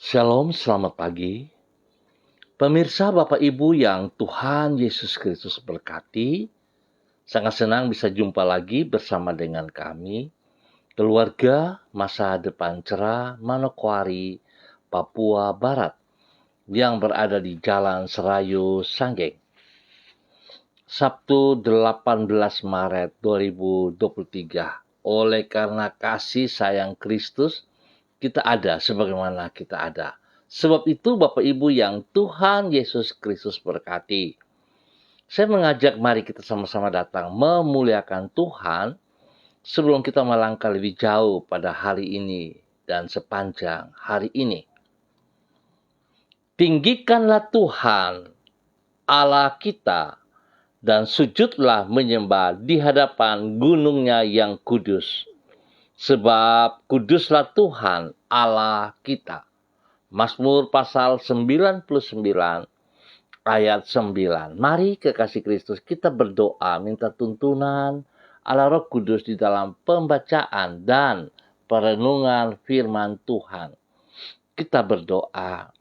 Shalom, selamat pagi. Pemirsa Bapak Ibu yang Tuhan Yesus Kristus berkati, sangat senang bisa jumpa lagi bersama dengan kami, keluarga Masa Depan Cerah Manokwari, Papua Barat, yang berada di Jalan Serayu Sanggeng. Sabtu 18 Maret 2023, oleh karena kasih sayang Kristus, kita ada sebagaimana kita ada. Sebab itu Bapak Ibu yang Tuhan Yesus Kristus berkati, saya mengajak mari kita sama-sama datang memuliakan Tuhan sebelum kita melangkah lebih jauh pada hari ini dan sepanjang hari ini. Tinggikanlah Tuhan Allah kita dan sujudlah menyembah di hadapan gunungnya yang kudus. Sebab kuduslah Tuhan Allah kita. Mazmur pasal 99 ayat 9. Mari kekasih Kristus kita berdoa minta tuntunan Allah Roh Kudus di dalam pembacaan dan perenungan firman Tuhan. Kita berdoa.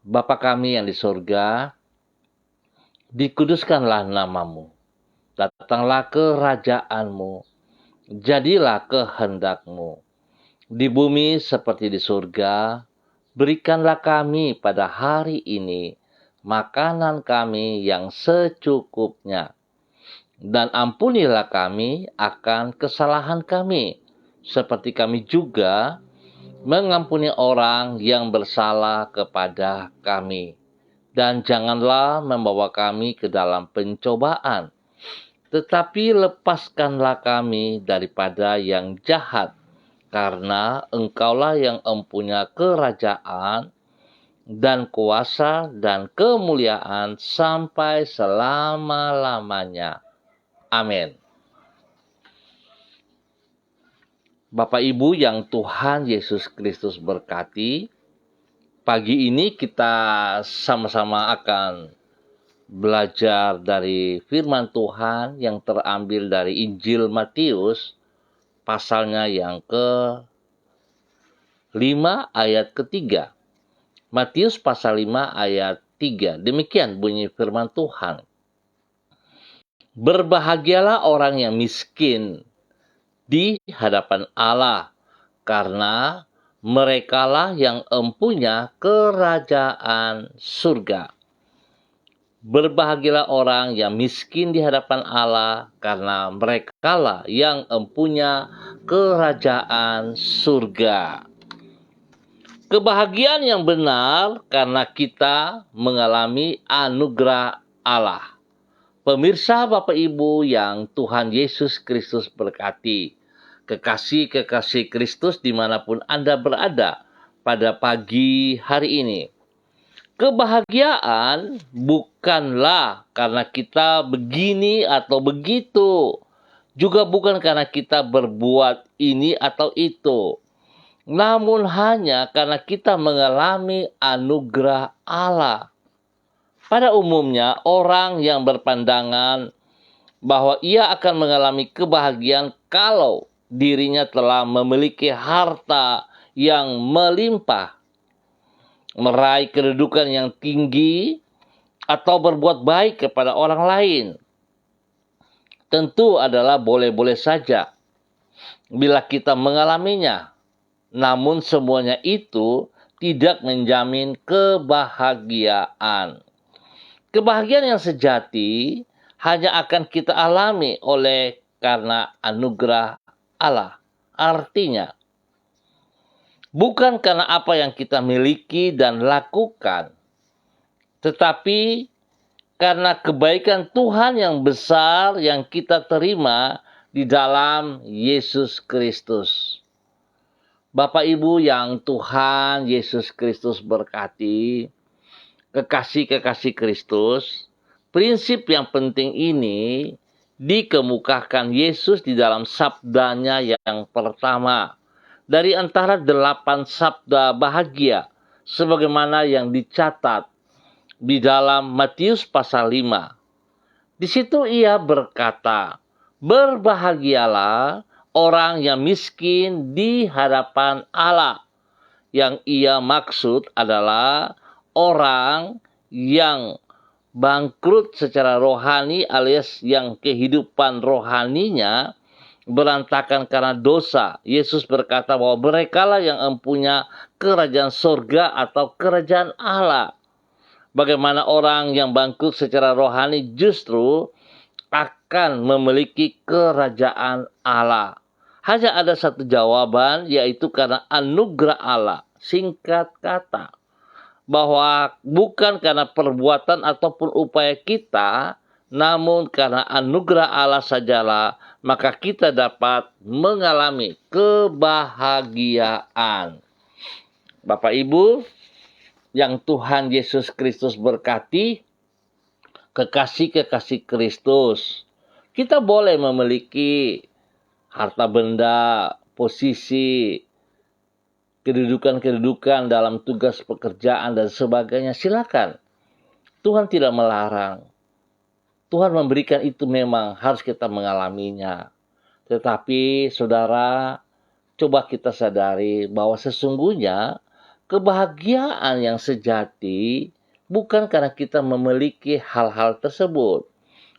Bapa kami yang di surga, dikuduskanlah namamu. Datanglah kerajaanmu. Jadilah kehendakmu. Di bumi seperti di surga. Berikanlah kami pada hari ini makanan kami yang secukupnya. Dan ampunilah kami akan kesalahan kami, seperti kami juga mengampuni orang yang bersalah kepada kami. Dan janganlah membawa kami ke dalam pencobaan, tetapi lepaskanlah kami daripada yang jahat. Karena Engkaulah yang empunya kerajaan dan kuasa dan kemuliaan sampai selama-lamanya. Amin. Bapak Ibu yang Tuhan Yesus Kristus berkati, pagi ini kita sama-sama akan belajar dari firman Tuhan yang terambil dari Injil Matius, pasalnya yang ke-5 ayat ke-3. Matius pasal 5 ayat 3. Demikian bunyi firman Tuhan. Berbahagialah orang yang miskin di hadapan Allah, karena merekalah yang empunya kerajaan surga. Berbahagialah orang yang miskin di hadapan Allah, karena merekalah yang empunya kerajaan surga. Kebahagiaan yang benar karena kita mengalami anugerah Allah. Pemirsa Bapak Ibu yang Tuhan Yesus Kristus berkati, kekasih-kekasih Kristus dimanapun Anda berada pada pagi hari ini. Kebahagiaan bukanlah karena kita begini atau begitu. Juga bukan karena kita berbuat ini atau itu. Namun hanya karena kita mengalami anugerah Allah. Pada umumnya orang yang berpandangan bahwa ia akan mengalami kebahagiaan kalau dirinya telah memiliki harta yang melimpah, meraih kedudukan yang tinggi, atau berbuat baik kepada orang lain. Tentu adalah boleh-boleh saja bila kita mengalaminya. Namun semuanya itu tidak menjamin kebahagiaan. Kebahagiaan yang sejati hanya akan kita alami oleh karena anugerah Allah. Artinya, bukan karena apa yang kita miliki dan lakukan, tetapi karena kebaikan Tuhan yang besar yang kita terima di dalam Yesus Kristus. Bapak Ibu yang Tuhan Yesus Kristus berkati, kekasih-kekasih Kristus, prinsip yang penting ini dikemukakan Yesus di dalam sabdanya yang pertama. Dari antara 8 sabda bahagia, sebagaimana yang dicatat di dalam Matius pasal 5. Di situ ia berkata, berbahagialah orang yang miskin di hadapan Allah. yang ia maksud adalah orang yang bangkrut secara rohani alias yang kehidupan rohaninya berantakan karena dosa. Yesus berkata bahwa merekalah yang mempunyai kerajaan sorga atau kerajaan Allah. Bagaimana orang yang bangkrut secara rohani justru akan memiliki kerajaan Allah. Hanya ada satu jawaban, yaitu karena anugerah Allah. Singkat kata, bahwa bukan karena perbuatan ataupun upaya kita, namun karena anugerah Allah sajalah, maka kita dapat mengalami kebahagiaan. Bapak Ibu, yang Tuhan Yesus Kristus berkati, kekasih-kekasih Kristus, kita boleh memiliki harta benda, posisi, kedudukan-kedudukan dalam tugas pekerjaan dan sebagainya, silakan. Tuhan tidak melarang. Tuhan memberikan itu, memang harus kita mengalaminya. Tetapi saudara, coba kita sadari bahwa sesungguhnya kebahagiaan yang sejati bukan karena kita memiliki hal-hal tersebut.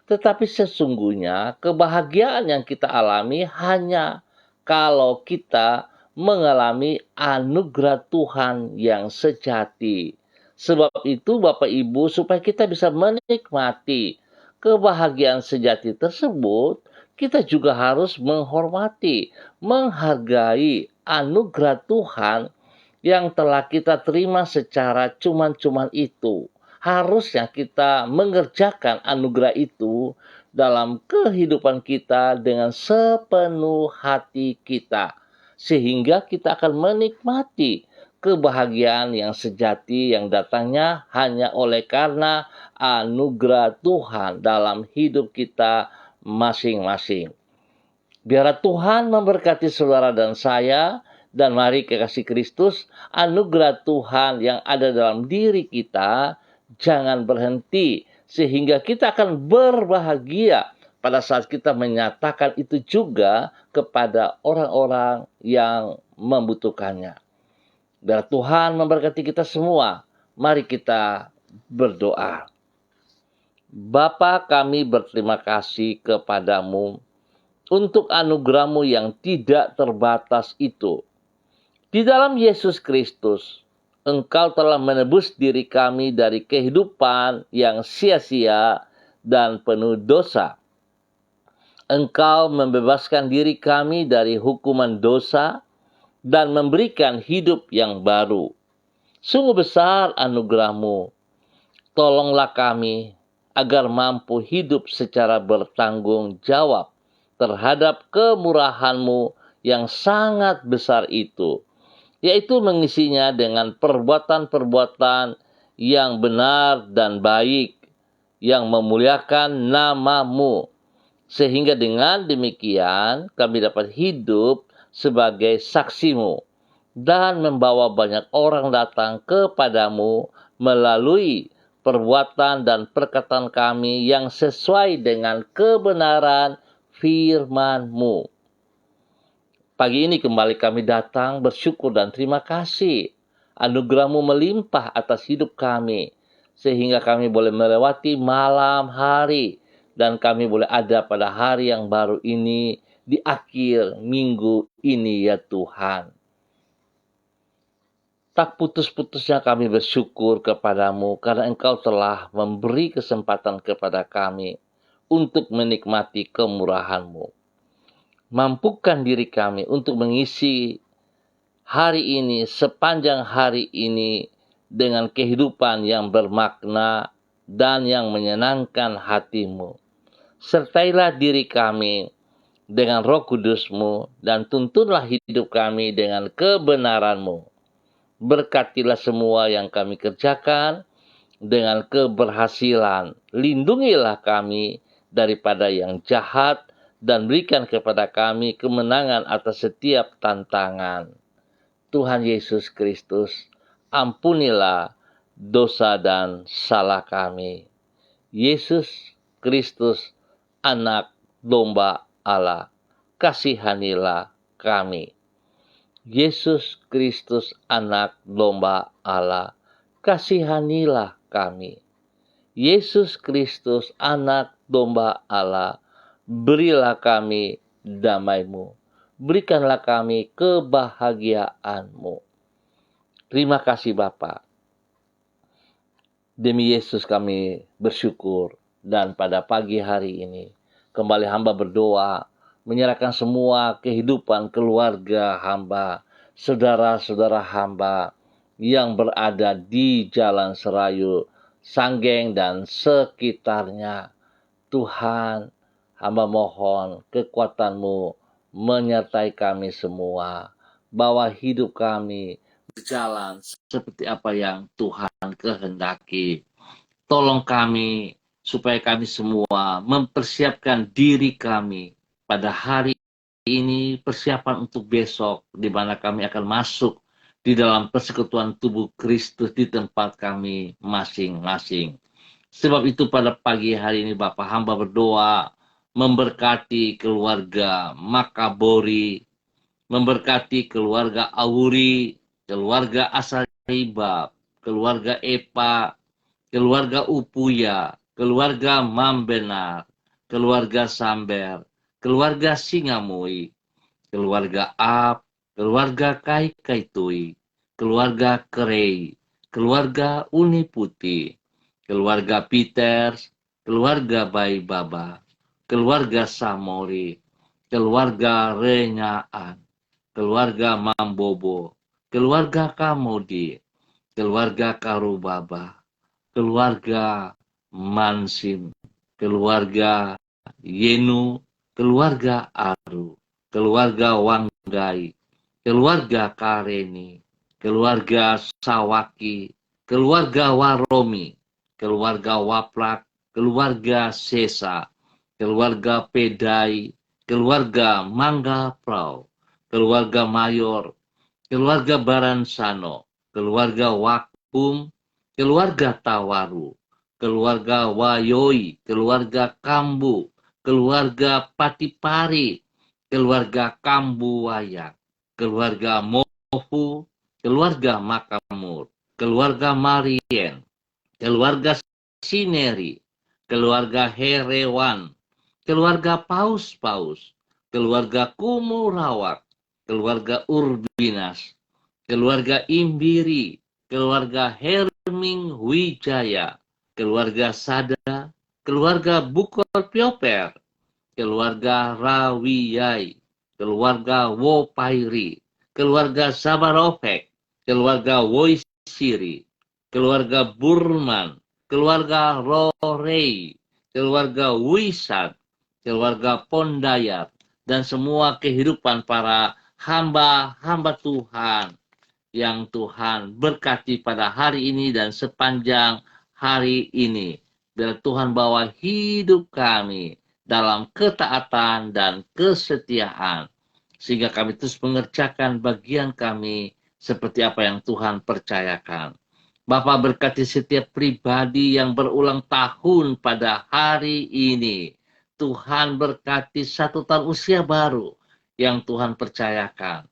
Tetapi sesungguhnya kebahagiaan yang kita alami hanya kalau kita mengalami anugerah Tuhan yang sejati. Sebab itu Bapak Ibu, supaya kita bisa menikmati kebahagiaan sejati tersebut, kita juga harus menghormati, menghargai anugerah Tuhan yang telah kita terima secara cuman-cuman itu. Harusnya kita mengerjakan anugerah itu dalam kehidupan kita dengan sepenuh hati kita, sehingga kita akan menikmati kebahagiaan yang sejati yang datangnya hanya oleh karena anugerah Tuhan dalam hidup kita masing-masing. Biarlah Tuhan memberkati saudara dan saya, dan mari kekasih Kristus, anugerah Tuhan yang ada dalam diri kita jangan berhenti, sehingga kita akan berbahagia pada saat kita menyatakan itu juga kepada orang-orang yang membutuhkannya. Biar Tuhan memberkati kita semua. Mari kita berdoa. Bapa, kami berterima kasih kepadamu untuk anugerah-Mu yang tidak terbatas itu. Di dalam Yesus Kristus, Engkau telah menebus diri kami dari kehidupan yang sia-sia dan penuh dosa. Engkau membebaskan diri kami dari hukuman dosa dan memberikan hidup yang baru. Sungguh besar anugerah-Mu. Tolonglah kami agar mampu hidup secara bertanggung jawab terhadap kemurahan-Mu yang sangat besar itu, yaitu mengisinya dengan perbuatan-perbuatan yang benar dan baik, yang memuliakan nama-Mu, sehingga dengan demikian kami dapat hidup sebagai saksi-Mu dan membawa banyak orang datang kepadamu melalui perbuatan dan perkataan kami yang sesuai dengan kebenaran firman-Mu. Pagi ini kembali kami datang bersyukur dan terima kasih. Anugerah-Mu melimpah atas hidup kami, sehingga kami boleh melewati malam hari, dan kami boleh ada pada hari yang baru ini, di akhir minggu ini ya Tuhan. Tak putus-putusnya kami bersyukur kepadamu, karena Engkau telah memberi kesempatan kepada kami untuk menikmati kemurahan-Mu. Mampukan diri kami untuk mengisi hari ini, sepanjang hari ini, dengan kehidupan yang bermakna dan yang menyenangkan hati-Mu. Sertailah diri kami dengan Roh Kudus-Mu, dan tuntunlah hidup kami dengan kebenaran-Mu. Berkatilah semua yang kami kerjakan dengan keberhasilan. Lindungilah kami daripada yang jahat, dan berikan kepada kami kemenangan atas setiap tantangan. Tuhan Yesus Kristus, ampunilah dosa dan salah kami. Yesus Kristus, Anak Domba Allah, kasihanilah kami. Yesus Kristus anak domba Allah, kasihanilah kami. Yesus Kristus anak domba Allah, berilah kami damai-Mu. Berikanlah kami kebahagiaan-Mu. Terima kasih Bapa. Demi Yesus kami bersyukur. Dan pada pagi hari ini, kembali hamba berdoa, menyerahkan semua kehidupan keluarga hamba, saudara-saudara hamba yang berada di Jalan Serayu, Sanggeng, dan sekitarnya. Tuhan, hamba mohon kekuatan-Mu menyertai kami semua, bahwa hidup kami berjalan seperti apa yang Tuhan kehendaki. Tolong kami supaya kami semua mempersiapkan diri kami pada hari ini, persiapan untuk besok, di mana kami akan masuk di dalam persekutuan tubuh Kristus di tempat kami masing-masing. Sebab itu pada pagi hari ini Bapak hamba berdoa, memberkati keluarga Makabori, memberkati keluarga Auri, keluarga Asaribab, keluarga Epa, keluarga Upuya, keluarga Mambenar, keluarga Samber, keluarga Singamui, keluarga Ap, keluarga Kai Kaitui, keluarga Kerei, keluarga Uni Putih, keluarga Peters, keluarga Bai Baba, keluarga Samori, keluarga Renyaan, keluarga Mambobo, keluarga Kamodi, keluarga Karubaba, keluarga Mansim, keluarga Yenu, keluarga Aru, keluarga Wanggai, keluarga Kareni, keluarga Sawaki, keluarga Waromi, keluarga Waplak, keluarga Sesa, keluarga Pedai, keluarga Mangga Prau, keluarga Mayor, keluarga Baransano, keluarga Wakum, keluarga Tawaru, keluarga Wayoi, keluarga Kambu, keluarga Patipari, keluarga Kambu Wayak, keluarga Mohu, keluarga Makamur, keluarga Marien, keluarga Sineri, keluarga Herewan, keluarga Paus-Paus, keluarga Kumurawak, keluarga Urbinas, keluarga Imbiri, keluarga Herming Wijaya, keluarga Sada, keluarga Bukor Pioper, keluarga Rawiyai, keluarga Wopairi, keluarga Sabarovek, keluarga Woisiri, keluarga Burman, keluarga Rorei, keluarga Wisat, keluarga Pondayat, dan semua kehidupan para hamba-hamba Tuhan yang Tuhan berkati pada hari ini dan sepanjang hari ini. Biar Tuhan bawa hidup kami dalam ketaatan dan kesetiaan, sehingga kami terus mengerjakan bagian kami seperti apa yang Tuhan percayakan. Bapak berkati setiap pribadi yang berulang tahun pada hari ini. Tuhan berkati 1 tahun usia baru yang Tuhan percayakan.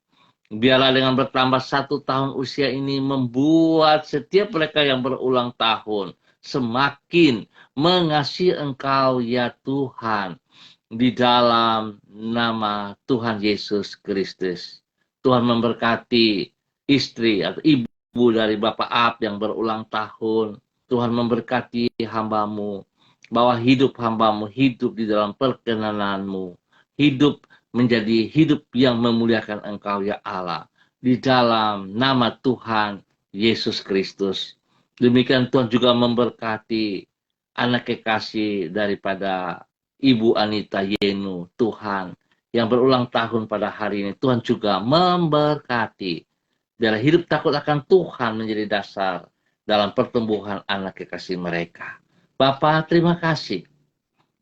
Biarlah dengan bertambah 1 tahun usia ini membuat setiap mereka yang berulang tahun semakin mengasihi Engkau ya Tuhan. Di dalam nama Tuhan Yesus Kristus. Tuhan memberkati istri atau ibu dari Bapak Ab yang berulang tahun. Tuhan memberkati hamba-Mu, bahwa hidup hamba-Mu hidup di dalam perkenanan-Mu. Hidup menjadi hidup yang memuliakan Engkau ya Allah. Di dalam nama Tuhan Yesus Kristus. Demikian Tuhan juga memberkati anak kekasih daripada Ibu Anita Yenu, Tuhan, yang berulang tahun pada hari ini. Tuhan juga memberkati. Biar hidup takut akan Tuhan menjadi dasar dalam pertumbuhan anak kekasih mereka. Bapa, terima kasih.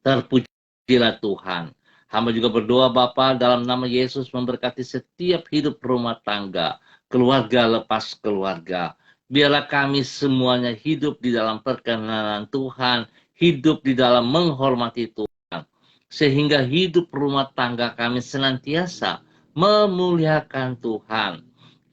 Terpujilah Tuhan. Hamba juga berdoa Bapa dalam nama Yesus memberkati setiap hidup rumah tangga, keluarga lepas keluarga. Biarlah kami semuanya hidup di dalam perkenanan Tuhan, hidup di dalam menghormati Tuhan. Sehingga hidup rumah tangga kami senantiasa memuliakan Tuhan,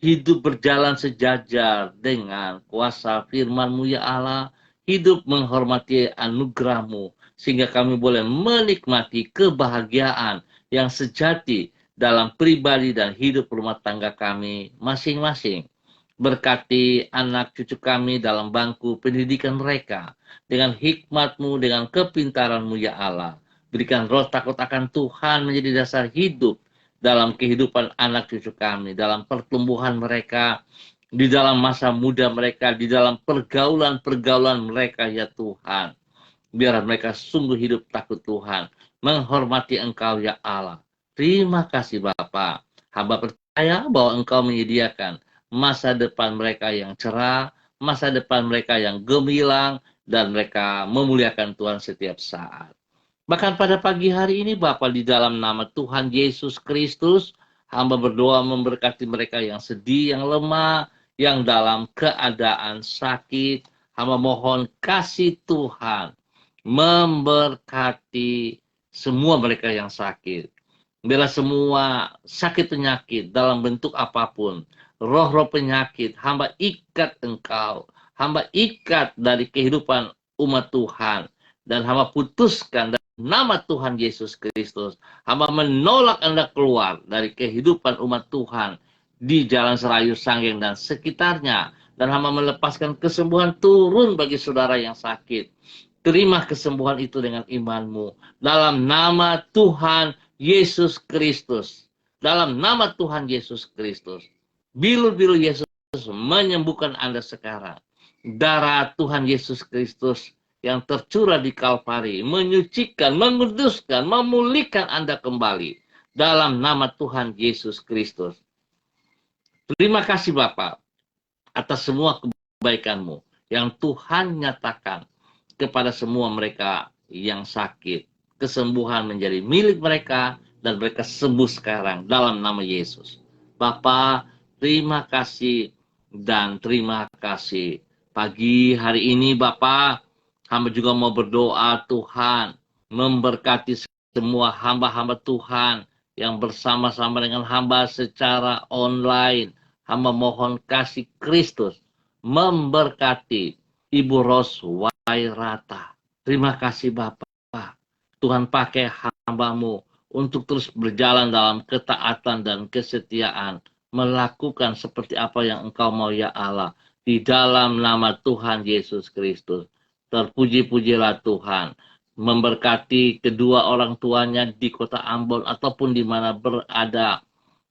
hidup berjalan sejajar dengan kuasa firman-Mu ya Allah, hidup menghormati anugerah-Mu, sehingga kami boleh menikmati kebahagiaan yang sejati dalam pribadi dan hidup rumah tangga kami masing-masing. Berkati anak cucu kami dalam bangku pendidikan mereka, dengan hikmat-Mu, dengan kepintaran-Mu ya Allah. Berikan roh takut akan Tuhan menjadi dasar hidup dalam kehidupan anak cucu kami, dalam pertumbuhan mereka, di dalam masa muda mereka, di dalam pergaulan-pergaulan mereka ya Tuhan. Biar mereka sungguh hidup takut Tuhan, menghormati Engkau ya Allah. Terima kasih Bapa. Hamba percaya bahwa Engkau menyediakan masa depan mereka yang cerah, masa depan mereka yang gemilang, dan mereka memuliakan Tuhan setiap saat. Bahkan pada pagi hari ini Bapa, di dalam nama Tuhan Yesus Kristus, hamba berdoa memberkati mereka yang sedih, yang lemah, yang dalam keadaan sakit. Hamba mohon kasih Tuhan memberkati semua mereka yang sakit. Bila semua sakit penyakit dalam bentuk apapun, roh-roh penyakit, hamba ikat Engkau, hamba ikat dari kehidupan umat Tuhan, dan hamba putuskan nama Tuhan Yesus Kristus. Hamba menolak Anda keluar dari kehidupan umat Tuhan di Jalan Serayu Sanggeng dan sekitarnya. Dan hamba melepaskan kesembuhan turun bagi saudara yang sakit. Terima kesembuhan itu dengan imanmu. Dalam nama Tuhan Yesus Kristus. Dalam nama Tuhan Yesus Kristus. Bilu-bilu Yesus menyembuhkan Anda sekarang. Darah Tuhan Yesus Kristus yang tercurah di Kalvari, menyucikan, menguduskan, memulihkan Anda kembali. Dalam nama Tuhan Yesus Kristus. Terima kasih Bapak atas semua kebaikan-Mu yang Tuhan nyatakan kepada semua mereka yang sakit. Kesembuhan menjadi milik mereka dan mereka sembuh sekarang dalam nama Yesus. Bapa, terima kasih dan terima kasih. Pagi hari ini Bapa, hamba juga mau berdoa Tuhan memberkati semua hamba-hamba Tuhan yang bersama-sama dengan hamba secara online. Hamba mohon kasih Kristus memberkati Ibu Ros Wairata. Terima kasih Bapak. Tuhan pakai hamba-Mu untuk terus berjalan dalam ketaatan dan kesetiaan. Melakukan seperti apa yang Engkau mau ya Allah. Di dalam nama Tuhan Yesus Kristus. Terpuji-pujilah Tuhan. Memberkati kedua orang tuanya di kota Ambon ataupun di mana berada.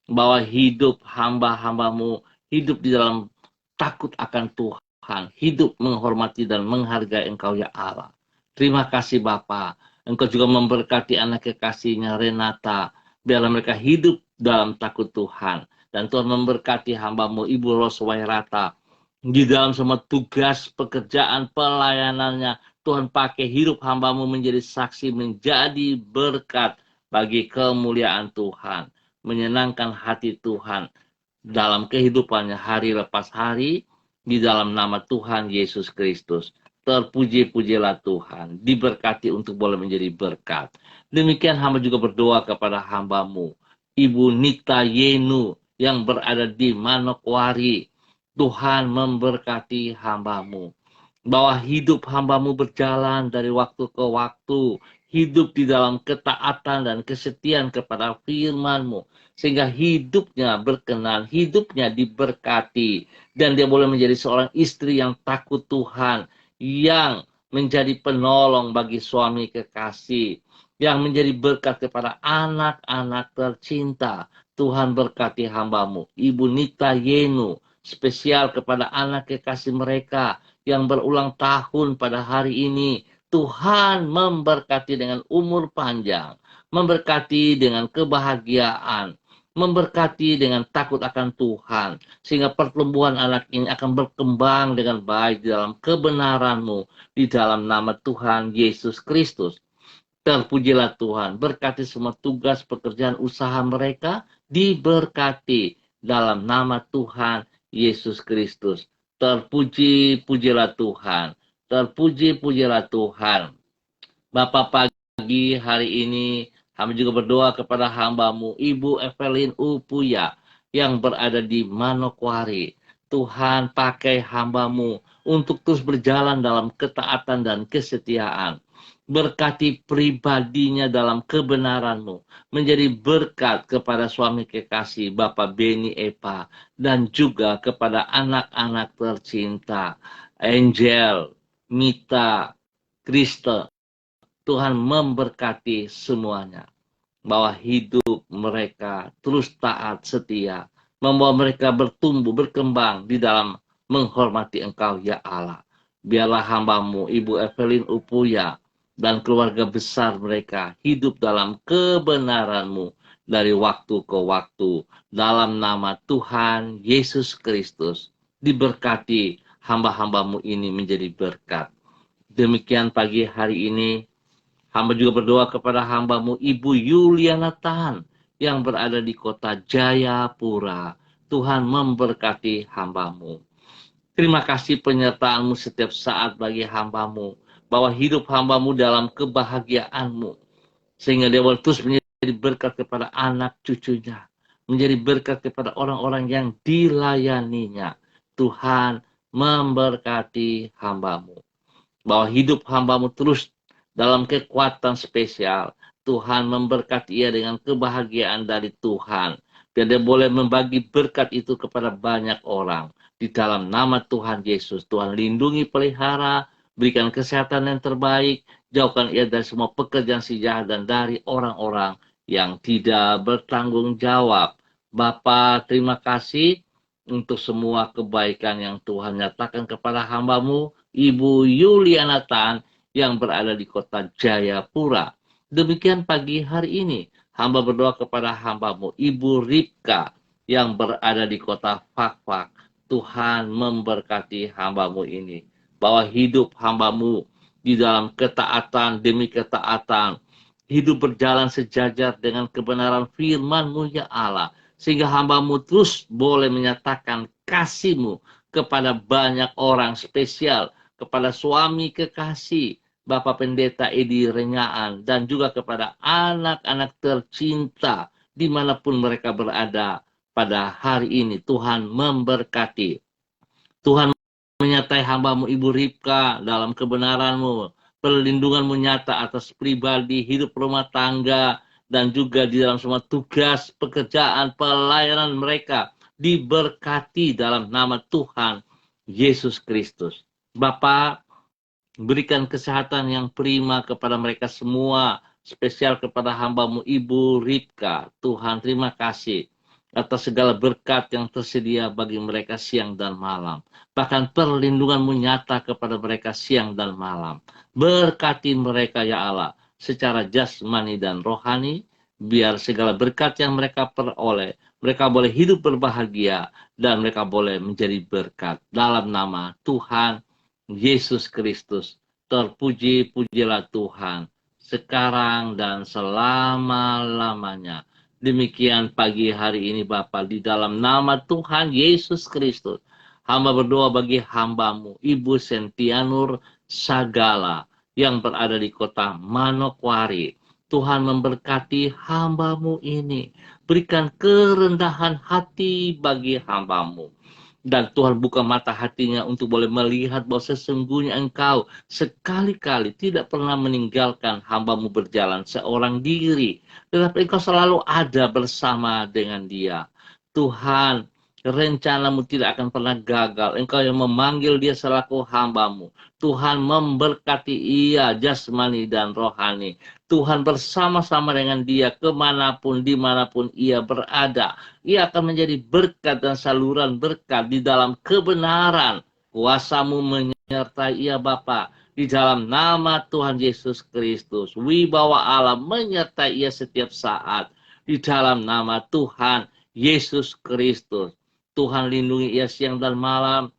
Bahwa hidup hamba-hamba-Mu hidup di dalam takut akan Tuhan, hidup menghormati dan menghargai Engkau ya Allah. Terima kasih Bapa. Engkau juga memberkati anak kekasihnya Renata, biarlah mereka hidup dalam takut Tuhan. Dan Tuhan memberkati hamba-Mu Ibu Ros Wairata di dalam semua tugas, pekerjaan, pelayanannya. Tuhan pakai hidup hamba-Mu menjadi saksi, menjadi berkat bagi kemuliaan Tuhan, menyenangkan hati Tuhan dalam kehidupannya hari lepas hari, di dalam nama Tuhan Yesus Kristus. Terpuji-pujilah Tuhan, diberkati untuk boleh menjadi berkat. Demikian hamba juga berdoa kepada hamba-Mu Ibu Nita Yenu yang berada di Manokwari. Tuhan memberkati hamba-Mu, bahwa hidup hamba-Mu berjalan dari waktu ke waktu, hidup di dalam ketaatan dan kesetiaan kepada firman-Mu, sehingga hidupnya berkenan, hidupnya diberkati, dan dia boleh menjadi seorang istri yang takut Tuhan, yang menjadi penolong bagi suami kekasih, yang menjadi berkat kepada anak-anak tercinta. Tuhan berkati hamba-Mu Ibu Nita Yenu, spesial kepada anak kekasih mereka yang berulang tahun pada hari ini. Tuhan memberkati dengan umur panjang, memberkati dengan kebahagiaan, memberkati dengan takut akan Tuhan, sehingga pertumbuhan anak ini akan berkembang dengan baik di dalam kebenaran-Mu, di dalam nama Tuhan Yesus Kristus. Terpujilah Tuhan, berkati semua tugas pekerjaan usaha mereka, diberkati dalam nama Tuhan Yesus Kristus. Terpuji-pujilah Tuhan, terpuji-pujilah Tuhan. Bapak, pagi hari ini Hamba juga berdoa kepada hamba-Mu, Ibu Evelyn Upuya, yang berada di Manokwari. Tuhan, pakai hamba-Mu untuk terus berjalan dalam ketaatan dan kesetiaan. Berkati pribadinya dalam kebenaran-Mu, menjadi berkat kepada suami kekasih Bapak Beni Epa, dan juga kepada anak-anak tercinta, Angel, Mita, Krista. Tuhan memberkati semuanya, bahwa hidup mereka terus taat setia, membawa mereka bertumbuh, berkembang di dalam menghormati Engkau, ya Allah. Biarlah hamba-Mu, Ibu Evelyn Upuya, dan keluarga besar mereka hidup dalam kebenaran-Mu dari waktu ke waktu. Dalam nama Tuhan Yesus Kristus, diberkati hamba-hamba-Mu ini menjadi berkat. Demikian pagi hari ini, hamba juga berdoa kepada hamba-Mu Ibu Yuliana Tan yang berada di kota Jayapura. Tuhan memberkati hamba-Mu. Terima kasih penyertaan-Mu setiap saat bagi hamba-Mu, bahwa hidup hamba-Mu dalam kebahagiaan-Mu, sehingga dia boleh terus menjadi berkat kepada anak cucunya, menjadi berkat kepada orang-orang yang dilayaninya. Tuhan memberkati hamba-Mu, bahwa hidup hamba-Mu terus dalam kekuatan spesial. Tuhan memberkati ia dengan kebahagiaan dari Tuhan. Biar dia boleh membagi berkat itu kepada banyak orang. Di dalam nama Tuhan Yesus, Tuhan lindungi, pelihara, berikan kesehatan yang terbaik, jauhkan ia dari semua pekerjaan si jahat dan dari orang-orang yang tidak bertanggung jawab. Bapa, terima kasih untuk semua kebaikan yang Tuhan nyatakan kepada hamba-Mu, Ibu Yuliana Tan, yang berada di kota Jayapura. Demikian pagi hari ini, hamba berdoa kepada hamba-Mu, Ibu Ripka, yang berada di kota Fakfak. Tuhan memberkati hamba-Mu ini, bahwa hidup hamba-Mu di dalam ketaatan demi ketaatan, hidup berjalan sejajar dengan kebenaran firman-Mu, ya Allah, sehingga hamba-Mu terus boleh menyatakan kasih-Mu kepada banyak orang spesial, kepada suami kekasih, Bapak Pendeta Edi Renyaan, dan juga kepada anak-anak tercinta dimanapun mereka berada pada hari ini. Tuhan memberkati. Tuhan menyertai hamba-Mu Ibu Ripka dalam kebenaran-Mu, perlindungan-Mu nyata atas pribadi, hidup rumah tangga, dan juga di dalam semua tugas, pekerjaan, pelayanan mereka, diberkati dalam nama Tuhan Yesus Kristus. Bapak, berikan kesehatan yang prima kepada mereka semua, spesial kepada hamba-Mu Ibu Ripka. Tuhan, terima kasih atas segala berkat yang tersedia bagi mereka siang dan malam. Bahkan perlindungan-Mu nyata kepada mereka siang dan malam. Berkati mereka, ya Allah, secara jasmani dan rohani, biar segala berkat yang mereka peroleh, mereka boleh hidup berbahagia, dan mereka boleh menjadi berkat. Dalam nama Tuhan Yesus Kristus, terpuji-pujilah Tuhan, sekarang dan selama-lamanya. Demikian pagi hari ini Bapa, di dalam nama Tuhan Yesus Kristus, hamba berdoa bagi hamba-Mu, Ibu Sentianur Sagala, yang berada di kota Manokwari. Tuhan memberkati hamba-Mu ini, berikan kerendahan hati bagi hamba-Mu. Dan Tuhan buka mata hatinya untuk boleh melihat bahwa sesungguhnya Engkau sekali-kali tidak pernah meninggalkan hamba-Mu berjalan seorang diri. Tetapi Engkau selalu ada bersama dengan dia. Tuhan, rencana-Mu tidak akan pernah gagal. Engkau yang memanggil dia selaku hamba-Mu. Tuhan memberkati ia jasmani dan rohani. Tuhan bersama-sama dengan dia kemanapun, dimanapun ia berada. Ia akan menjadi berkat dan saluran berkat di dalam kebenaran. Kuasa-Mu menyertai ia Bapa. Di dalam nama Tuhan Yesus Kristus. Wibawa Allah menyertai ia setiap saat. Di dalam nama Tuhan Yesus Kristus. Tuhan lindungi ia siang dan malam.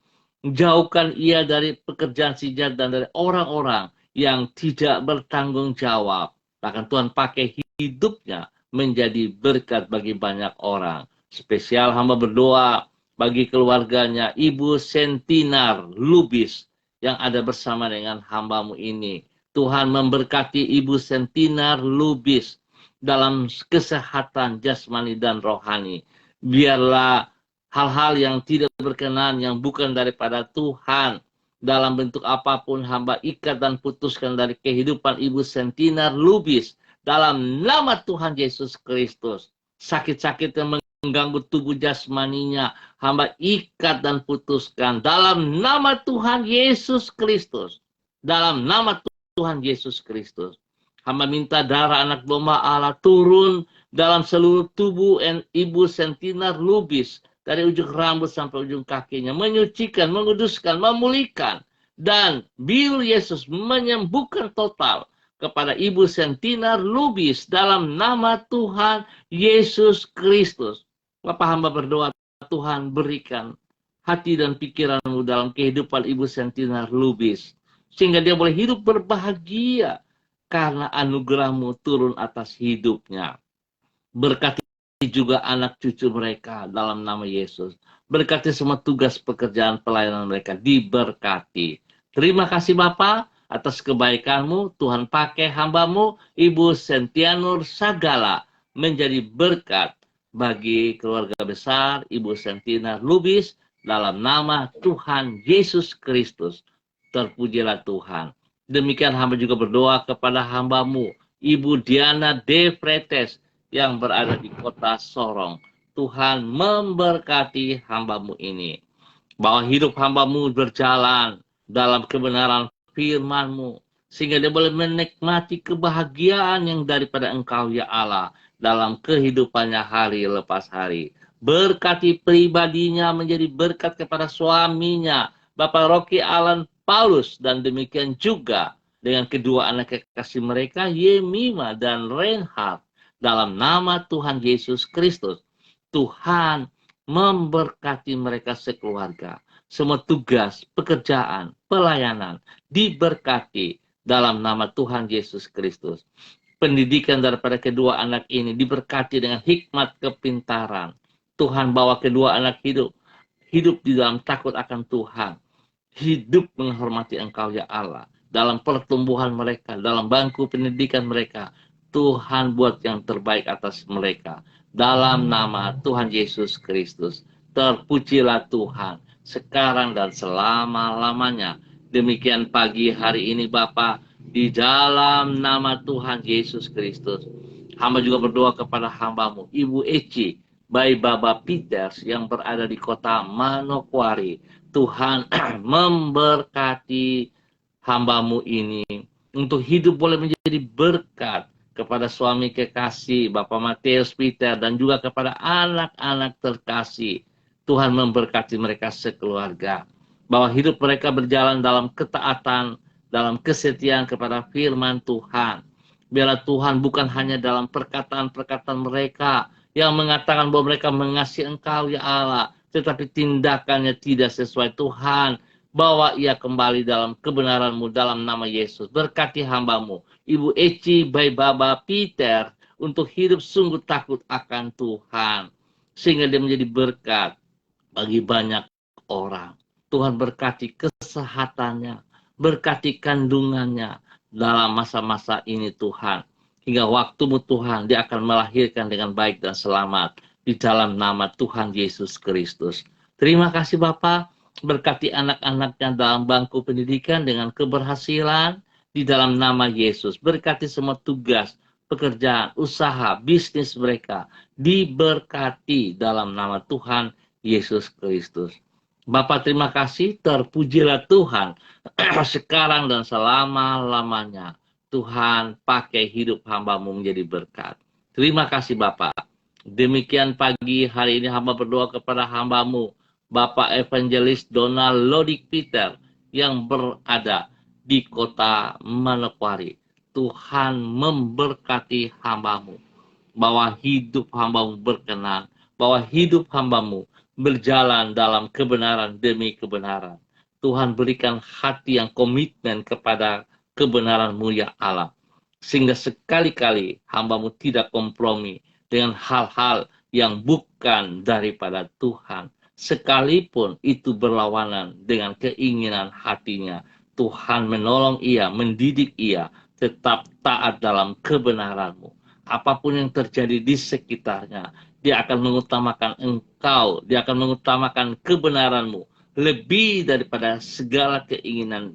Jauhkan ia dari pekerjaan si jahat dan dari orang-orang yang tidak bertanggung jawab. Bahkan Tuhan pakai hidupnya menjadi berkat bagi banyak orang. Spesial hamba berdoa bagi keluarganya, Ibu Sentinar Lubis, yang ada bersama dengan hamba-Mu ini. Tuhan memberkati Ibu Sentinar Lubis, dalam kesehatan jasmani dan rohani. Biarlah hal-hal yang tidak berkenan, yang bukan daripada Tuhan, dalam bentuk apapun hamba ikat dan putuskan dari kehidupan Ibu Sentina Lubis dalam nama Tuhan Yesus Kristus. Sakit-sakit yang mengganggu tubuh jasmaninya, hamba ikat dan putuskan dalam nama Tuhan Yesus Kristus. Dalam nama Tuhan Yesus Kristus. Hamba minta darah anak domba Allah turun dalam seluruh tubuh Ibu Sentina Lubis, dari ujung rambut sampai ujung kakinya, menyucikan, menguduskan, memulihkan, dan biru Yesus menyembuhkan total kepada Ibu Sentina Lubis dalam nama Tuhan Yesus Kristus. Bapak hamba berdoa, Tuhan berikan hati dan pikiranmu dalam kehidupan Ibu Sentina Lubis, sehingga dia boleh hidup berbahagia karena anugerahmu turun atas hidupnya. Berkati juga anak cucu mereka dalam nama Yesus. Berkati semua tugas pekerjaan pelayanan mereka diberkati. Terima kasih Bapa atas kebaikanmu. Tuhan pakai hambamu Ibu Sentianur Sagala menjadi berkat bagi keluarga besar Ibu Sentina Lubis dalam nama Tuhan Yesus Kristus. Terpujilah Tuhan. Demikian hamba juga berdoa kepada hambamu Ibu Diana De Fretes yang berada di kota Sorong. Tuhan memberkati hambamu ini. Bahwa hidup hambamu berjalan dalam kebenaran firman-Mu, sehingga dia boleh menikmati kebahagiaan yang daripada Engkau ya Allah dalam kehidupannya hari lepas hari. Berkati pribadinya menjadi berkat kepada suaminya, Bapak Rocky Alan Paulus, dan demikian juga dengan kedua anak kekasih mereka, Yemima dan Reinhard. Dalam nama Tuhan Yesus Kristus, Tuhan memberkati mereka sekeluarga. Semua tugas, pekerjaan, pelayanan diberkati dalam nama Tuhan Yesus Kristus. Pendidikan daripada kedua anak ini diberkati dengan hikmat kepintaran. Tuhan bawa kedua anak hidup di dalam takut akan Tuhan. Hidup menghormati Engkau ya Allah. Dalam pertumbuhan mereka, dalam bangku pendidikan mereka, Tuhan buat yang terbaik atas mereka. Dalam nama Tuhan Yesus Kristus. Terpujilah Tuhan sekarang dan selama-lamanya. Demikian pagi hari ini Bapa, di dalam nama Tuhan Yesus Kristus. Hamba juga berdoa kepada hambamu Ibu Eci Bayi Baba Peters yang berada di kota Manokwari. Tuhan memberkati hambamu ini untuk hidup boleh menjadi berkat kepada suami kekasih Bapak Matius Peter dan juga kepada anak-anak terkasih. Tuhan memberkati mereka sekeluarga, bahwa hidup mereka berjalan dalam ketaatan, dalam kesetiaan kepada firman Tuhan. Biarlah Tuhan bukan hanya dalam perkataan-perkataan mereka yang mengatakan bahwa mereka mengasihi Engkau ya Allah, tetapi tindakannya tidak sesuai. Tuhan, bawa ia kembali dalam kebenaran-Mu dalam nama Yesus. Berkati hambamu Ibu Eci Bayi Baba Peter untuk hidup sungguh takut akan Tuhan, sehingga dia menjadi berkat bagi banyak orang. Tuhan berkati kesehatannya, berkati kandungannya dalam masa-masa ini Tuhan. Hingga waktu-Mu Tuhan, dia akan melahirkan dengan baik dan selamat di dalam nama Tuhan Yesus Kristus. Terima kasih Bapa, berkati anak-anaknya dalam bangku pendidikan dengan keberhasilan di dalam nama Yesus. Berkati semua tugas, pekerjaan, usaha, bisnis mereka diberkati dalam nama Tuhan Yesus Kristus. Bapak terima kasih, terpujilah Tuhan sekarang dan selama-lamanya. Tuhan pakai hidup hamba-Mu menjadi berkat. Terima kasih Bapak. Demikian pagi hari ini hamba berdoa kepada hamba-Mu, Bapak Evangelis Donald Lodik Peter yang berada di kota Manokwari. Tuhan memberkati hamba-Mu, bahwa hidup hamba-Mu berkenan, bahwa hidup hamba-Mu berjalan dalam kebenaran demi kebenaran. Tuhan berikan hati yang komitmen kepada kebenaran-Mu ya Allah, sehingga sekali-kali hamba-Mu tidak kompromi dengan hal-hal yang bukan daripada Tuhan, sekalipun itu berlawanan dengan keinginan hatinya. Tuhan menolong ia, mendidik ia tetap taat dalam kebenaran-Mu. apapun yang terjadi di sekitarnya. Dia akan mengutamakan engkau, dia akan mengutamakan kebenaranmu lebih daripada segala keinginan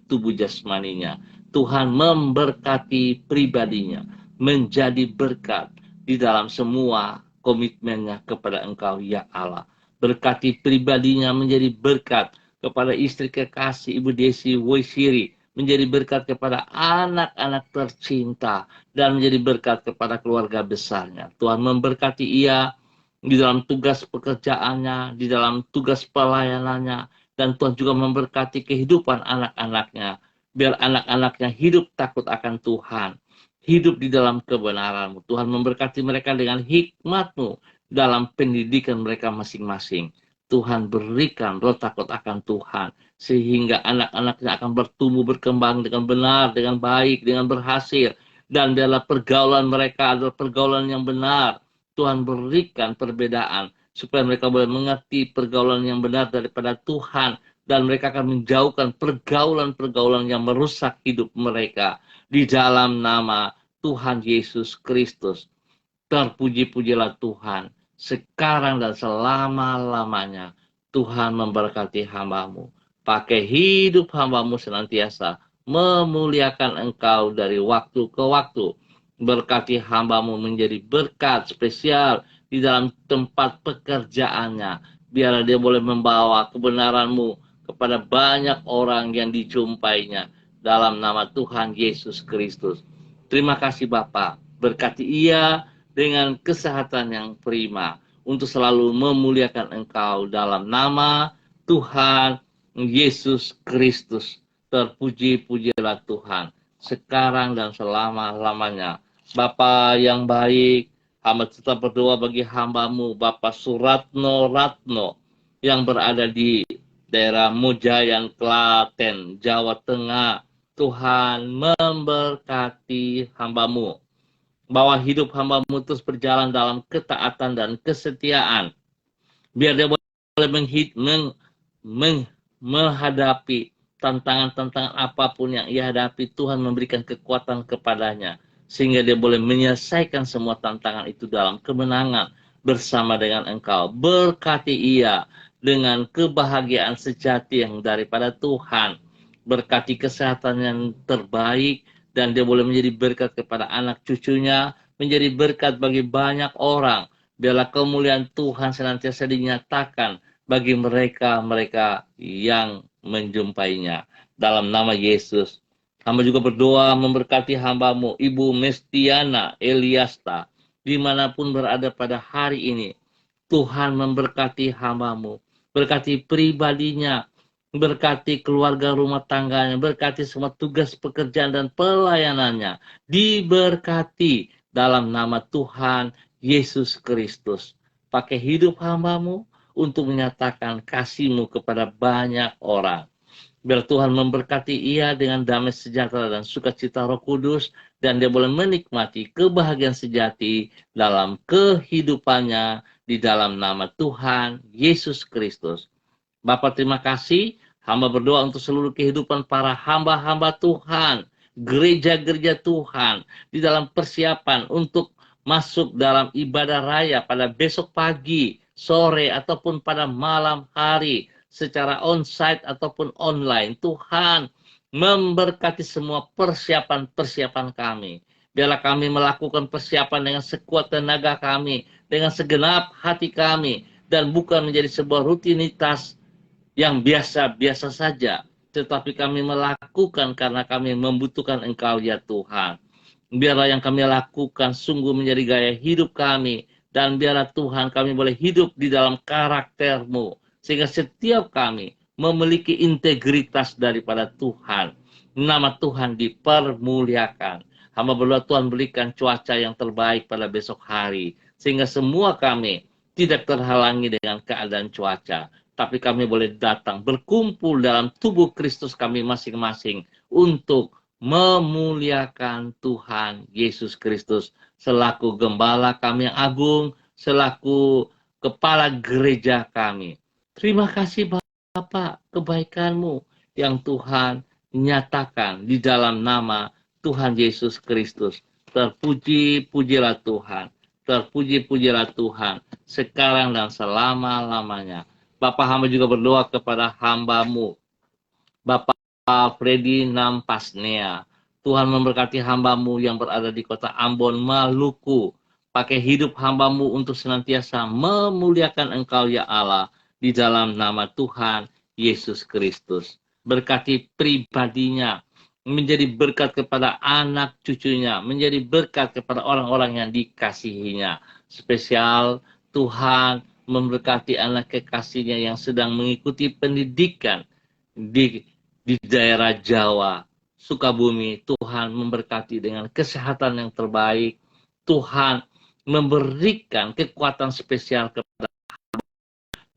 tubuh jasmaninya. Tuhan memberkati pribadinya, menjadi berkat di dalam semua komitmennya kepada engkau, ya Allah. Berkati pribadinya menjadi berkat kepada istri kekasih Ibu Desi Woisiri, menjadi berkat kepada anak-anak tercinta, dan menjadi berkat kepada keluarga besarnya. Tuhan memberkati ia di dalam tugas pekerjaannya, di dalam tugas pelayanannya, dan Tuhan juga memberkati kehidupan anak-anaknya, biar anak-anaknya hidup takut akan Tuhan, hidup di dalam kebenaran-Mu. Tuhan memberkati mereka dengan hikmat-Mu dalam pendidikan mereka masing-masing. Tuhan berikan roh takut akan Tuhan, sehingga anak-anaknya akan bertumbuh berkembang dengan benar, dengan baik, dengan berhasil, dan biarlah pergaulan mereka adalah pergaulan yang benar. Tuhan berikan perbedaan supaya mereka boleh mengerti pergaulan yang benar daripada Tuhan, dan mereka akan menjauhkan pergaulan-pergaulan yang merusak hidup mereka. Di dalam nama Tuhan Yesus Kristus, terpuji-pujilah Tuhan sekarang dan selama-lamanya. Tuhan memberkati hamba-Mu. Pakai hidup hamba-Mu senantiasa memuliakan Engkau dari waktu ke waktu. Berkati hamba-Mu menjadi berkat spesial di dalam tempat pekerjaannya. Biar dia boleh membawa kebenaran-Mu kepada banyak orang yang dijumpainya. Dalam nama Tuhan Yesus Kristus. Terima kasih Bapa. Berkati ia dengan kesehatan yang prima, untuk selalu memuliakan Engkau dalam nama Tuhan Yesus Kristus. Terpuji-pujilah Tuhan sekarang dan selama-lamanya. Bapa yang baik, hamba tetap berdoa bagi hamba-Mu, Bapak Suratno Ratno, yang berada di daerah Mojayan, Klaten, Jawa Tengah. Tuhan memberkati hamba-Mu, bahwa hidup hamba-Mu terus berjalan dalam ketaatan dan kesetiaan. Biar dia boleh menghadapi tantangan-tantangan apapun yang ia hadapi. Tuhan memberikan kekuatan kepadanya, sehingga dia boleh menyelesaikan semua tantangan itu dalam kemenangan bersama dengan Engkau. Berkati ia dengan kebahagiaan sejati yang daripada Tuhan. Berkati kesehatan yang terbaik, dan dia boleh menjadi berkat kepada anak cucunya, menjadi berkat bagi banyak orang. Biarlah kemuliaan Tuhan senantiasa dinyatakan bagi mereka-mereka yang menjumpainya. Dalam nama Yesus, hamba juga berdoa memberkati hamba-Mu, Ibu Mestiana Eliasta, dimanapun berada pada hari ini. Tuhan memberkati hamba-Mu, berkati pribadinya, berkati keluarga rumah tangganya, berkati semua tugas pekerjaan dan pelayanannya. Diberkati dalam nama Tuhan Yesus Kristus. Pakai hidup hamba-Mu untuk menyatakan kasih-Mu kepada banyak orang. Biar Tuhan memberkati ia dengan damai sejahtera dan sukacita Roh Kudus, dan dia boleh menikmati kebahagiaan sejati dalam kehidupannya di dalam nama Tuhan Yesus Kristus. Bapak terima kasih, hamba berdoa untuk seluruh kehidupan para hamba-hamba Tuhan, gereja-gereja Tuhan, di dalam persiapan untuk masuk dalam ibadah raya pada besok pagi, sore, ataupun pada malam hari, secara onsite ataupun online. Tuhan memberkati semua persiapan-persiapan kami. Biarlah kami melakukan persiapan dengan sekuat tenaga kami, dengan segenap hati kami, dan bukan menjadi sebuah rutinitas yang biasa-biasa saja, tetapi kami melakukan karena kami membutuhkan Engkau ya Tuhan. Biarlah yang kami lakukan sungguh menjadi gaya hidup kami, dan biarlah Tuhan kami boleh hidup di dalam karakter-Mu, sehingga setiap kami memiliki integritas daripada Tuhan. Nama Tuhan dipermuliakan. Hamba berdoa Tuhan berikan cuaca yang terbaik pada besok hari, sehingga semua kami tidak terhalangi dengan keadaan cuaca, tapi kami boleh datang berkumpul dalam tubuh Kristus kami masing-masing untuk memuliakan Tuhan Yesus Kristus selaku gembala kami yang agung, selaku kepala gereja kami. Terima kasih Bapak, kebaikan-Mu yang Tuhan nyatakan di dalam nama Tuhan Yesus Kristus. Terpuji-pujilah Tuhan. Terpuji-pujilah Tuhan. Sekarang dan selama-lamanya. Bapak hamba juga berdoa kepada hamba-Mu, Bapak Freddy Nampasnea. Tuhan memberkati hamba-Mu yang berada di kota Ambon, Maluku. Pakai hidup hamba-Mu untuk senantiasa memuliakan Engkau ya Allah di dalam nama Tuhan Yesus Kristus. Berkati pribadinya, menjadi berkat kepada anak cucunya, menjadi berkat kepada orang-orang yang dikasihinya. Spesial Tuhan memberkati anak kekasihnya yang sedang mengikuti pendidikan di daerah Jawa, Sukabumi. Tuhan memberkati dengan kesehatan yang terbaik. Tuhan memberikan kekuatan spesial kepada,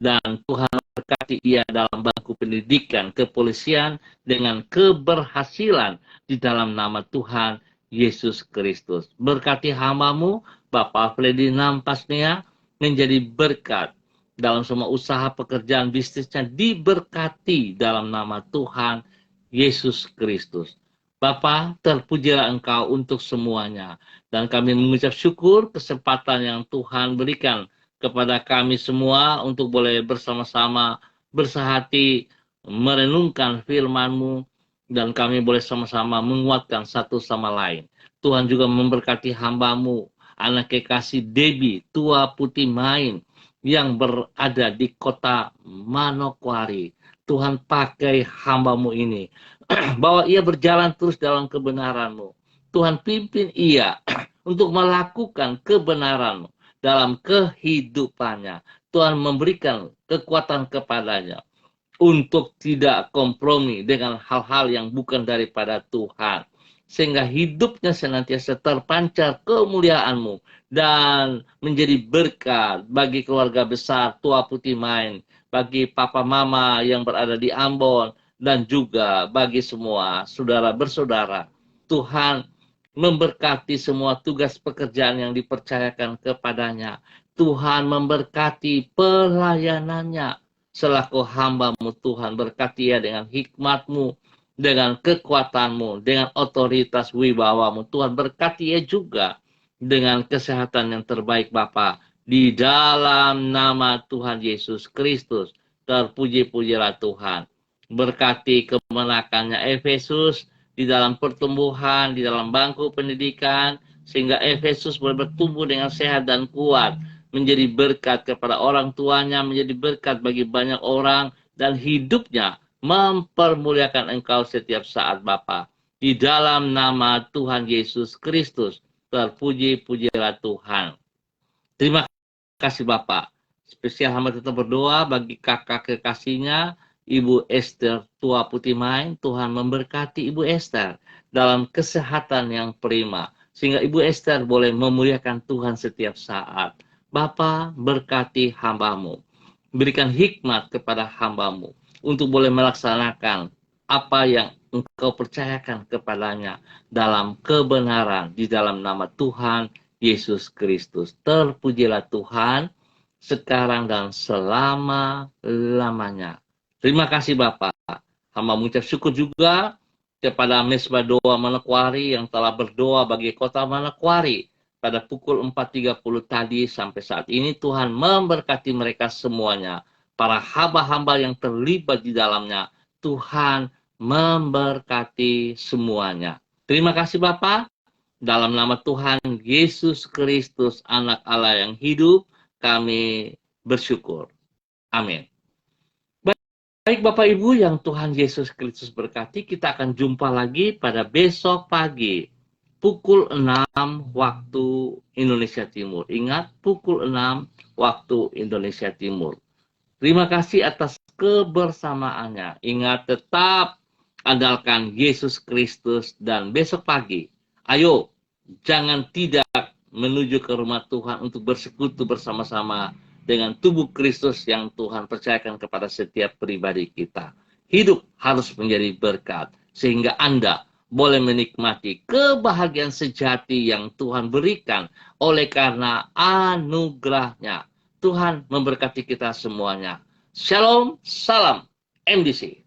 dan Tuhan memberkati ia dalam bangku pendidikan kepolisian dengan keberhasilan di dalam nama Tuhan Yesus Kristus. Berkati hamba-Mu, Bapak Freddy Nampasnea, menjadi berkat dalam semua usaha pekerjaan bisnisnya, diberkati dalam nama Tuhan Yesus Kristus. Bapa, terpujilah Engkau untuk semuanya. Dan kami mengucap syukur kesempatan yang Tuhan berikan kepada kami semua untuk boleh bersama-sama bersehati merenungkan firman-Mu, dan kami boleh sama-sama menguatkan satu sama lain. Tuhan juga memberkati hamba-Mu, anak kekasih Debbie, Tua Putih Main, yang berada di kota Manokwari. Tuhan pakai hamba-Mu ini, bahwa ia berjalan terus dalam kebenaran-Mu. Tuhan pimpin ia untuk melakukan kebenaran-Mu dalam kehidupannya. Tuhan memberikan kekuatan kepadanya untuk tidak kompromi dengan hal-hal yang bukan daripada Tuhan, sehingga hidupnya senantiasa terpancar kemuliaan-Mu dan menjadi berkat bagi keluarga besar Tua Putih Main, bagi papa mama yang berada di Ambon, dan juga bagi semua saudara bersaudara. Tuhan memberkati semua tugas pekerjaan yang dipercayakan kepadanya. Tuhan memberkati pelayanannya selaku hamba-Mu. Tuhan berkati ya dengan hikmat-Mu, dengan kekuatan-Mu, dengan otoritas wibawa-Mu. Tuhan berkati ya juga dengan kesehatan yang terbaik Bapa. Di dalam nama Tuhan Yesus Kristus, terpuji-pujilah Tuhan. Berkati kemenakannya Efesus di dalam pertumbuhan, di dalam bangku pendidikan, sehingga Efesus boleh bertumbuh dengan sehat dan kuat, menjadi berkat kepada orang tuanya, menjadi berkat bagi banyak orang, dan hidupnya mempermuliakan Engkau setiap saat Bapa. Di dalam nama Tuhan Yesus Kristus, terpuji-pujilah Tuhan. Terima kasih Bapak. Spesial hamba tetap berdoa bagi kakak kekasihnya, Ibu Esther Tua Putih Main. Tuhan memberkati Ibu Esther dalam kesehatan yang prima, sehingga Ibu Esther boleh memuliakan Tuhan setiap saat. Bapa, berkati hamba-Mu. Berikan hikmat kepada hamba-Mu untuk boleh melaksanakan apa yang Engkau percayakan kepadanya dalam kebenaran di dalam nama Tuhan Yesus Kristus. Terpujilah Tuhan sekarang dan selama-lamanya. Terima kasih Bapak. Hamba mengucap syukur juga kepada Mesbah Doa Manokwari yang telah berdoa bagi kota Manokwari pada pukul 4.30 tadi sampai saat ini. Tuhan memberkati mereka semuanya. Para hamba-hamba yang terlibat di dalamnya, Tuhan memberkati semuanya. Terima kasih Bapak. Dalam nama Tuhan Yesus Kristus, Anak Allah yang hidup, kami bersyukur. Amin. Baik Bapak Ibu yang Tuhan Yesus Kristus berkati, kita akan jumpa lagi pada besok pagi, pukul 6 waktu Indonesia Timur. Ingat, pukul 6 waktu Indonesia Timur. Terima kasih atas kebersamaannya. Ingat, tetap andalkan Yesus Kristus, dan besok pagi, ayo, jangan tidak menuju ke rumah Tuhan untuk bersekutu bersama-sama dengan tubuh Kristus yang Tuhan percayakan kepada setiap pribadi kita. Hidup harus menjadi berkat, sehingga Anda boleh menikmati kebahagiaan sejati yang Tuhan berikan oleh karena anugerah-Nya. Tuhan memberkati kita semuanya. Shalom, salam MDC.